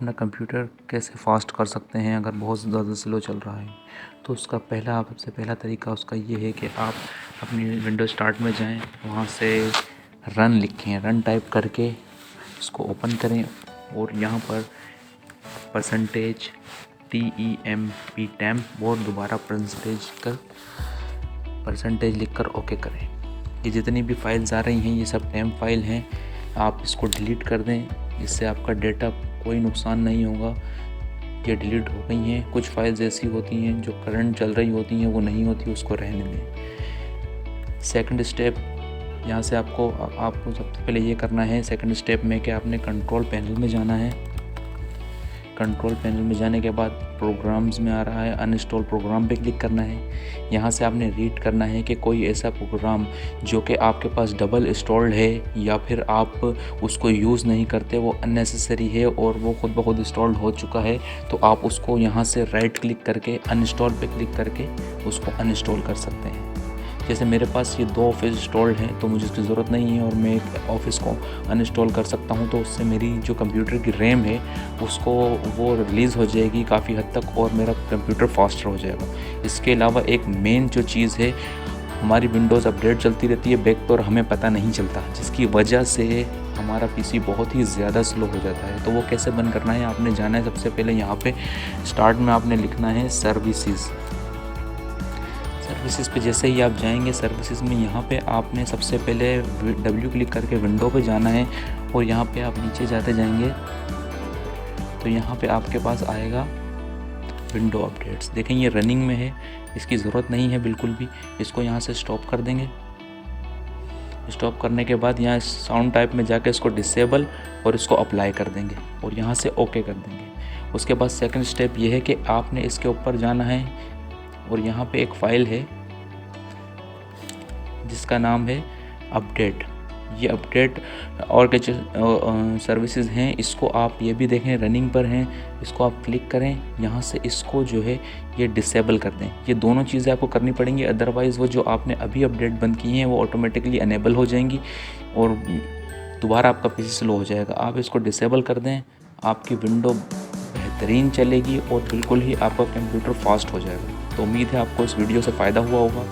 अपना कंप्यूटर कैसे फास्ट कर सकते हैं अगर बहुत ज़्यादा स्लो चल रहा है। तो उसका सबसे पहला तरीका उसका ये है कि आप अपनी विंडो स्टार्ट में जाएं, वहाँ से रन लिखें, रन टाइप करके इसको ओपन करें और यहाँ पर %TEMP और दोबारा परसेंटेज लिखकर ओके करें। ये जितनी भी फाइल्स आ रही हैं ये सब टेम्प फाइल हैं, आप इसको डिलीट कर दें, इससे आपका डेटा कोई नुकसान नहीं होगा। ये डिलीट हो गई हैं। कुछ फाइल्स ऐसी होती हैं जो करंट चल रही होती हैं, वो नहीं होती, उसको रहने दें। सेकंड स्टेप यहाँ से आपको सबसे पहले ये करना है, सेकंड स्टेप में कि आपने कंट्रोल पैनल में जाना है। कंट्रोल पैनल में जाने के बाद प्रोग्राम्स में आ रहा है, अनइंस्टॉल प्रोग्राम पे क्लिक करना है। यहाँ से आपने रीड करना है कि कोई ऐसा प्रोग्राम जो कि आपके पास डबल इंस्टॉल्ड है या फिर आप उसको यूज़ नहीं करते, वो अननेसेसरी है और वो खुद ब खुद इंस्टॉल्ड हो चुका है, तो आप उसको यहाँ से राइट क्लिक करके अनइंस्टॉल पे क्लिक करके उसको अनइंस्टॉल कर सकते हैं। जैसे मेरे पास ये 2 ऑफिस इंस्टॉल्ड हैं तो मुझे इसकी ज़रूरत नहीं है और मैं एक ऑफिस को अनइंस्टॉल कर सकता हूँ, तो उससे मेरी जो कंप्यूटर की रैम है उसको वो रिलीज़ हो जाएगी काफ़ी हद तक और मेरा कंप्यूटर फास्टर हो जाएगा। इसके अलावा एक मेन जो चीज़ है, हमारी विंडोज़ अपडेट चलती रहती है बैक पर, हमें पता नहीं चलता, जिसकी वजह से हमारा पीसी बहुत ही ज़्यादा स्लो हो जाता है। तो वो कैसे बंद करना है, आपने जाना है सबसे पहले यहाँ पे स्टार्ट में आपने लिखना है सर्विसेज पे। जैसे ही आप जाएंगे सर्विसेज में, यहाँ पे आपने सबसे पहले डब्ल्यू क्लिक करके विंडो पे जाना है और यहाँ पे आप नीचे जाते जाएंगे तो यहाँ पे आपके पास आएगा विंडो अपडेट्स। देखें ये रनिंग में है, इसकी ज़रूरत नहीं है बिल्कुल भी। इसको यहाँ से स्टॉप कर देंगे। स्टॉप करने के बाद यहाँ साउंड टाइप में जाके इसको डिसेबल और इसको अप्लाई कर देंगे और यहाँ से ओके कर देंगे। उसके बाद सेकंड स्टेप ये है कि आपने इसके ऊपर जाना है और यहाँ पे एक फ़ाइल है जिसका नाम है अपडेट। ये अपडेट और के सर्विसेज हैं, इसको आप ये भी देखें रनिंग पर हैं, इसको आप क्लिक करें, यहाँ से इसको जो है ये डिसेबल कर दें। ये दोनों चीज़ें आपको करनी पड़ेंगी, अदरवाइज़ वो जो आपने अभी अपडेट बंद की हैं वो ऑटोमेटिकली अनेबल हो जाएंगी और दोबारा आपका पीसी स्लो हो जाएगा। आप इसको डिसेबल कर दें, आपकी विंडो बेहतरीन चलेगी और बिल्कुल ही आपका कंप्यूटर फास्ट हो जाएगा। तो उम्मीद है आपको इस वीडियो से फ़ायदा हुआ होगा।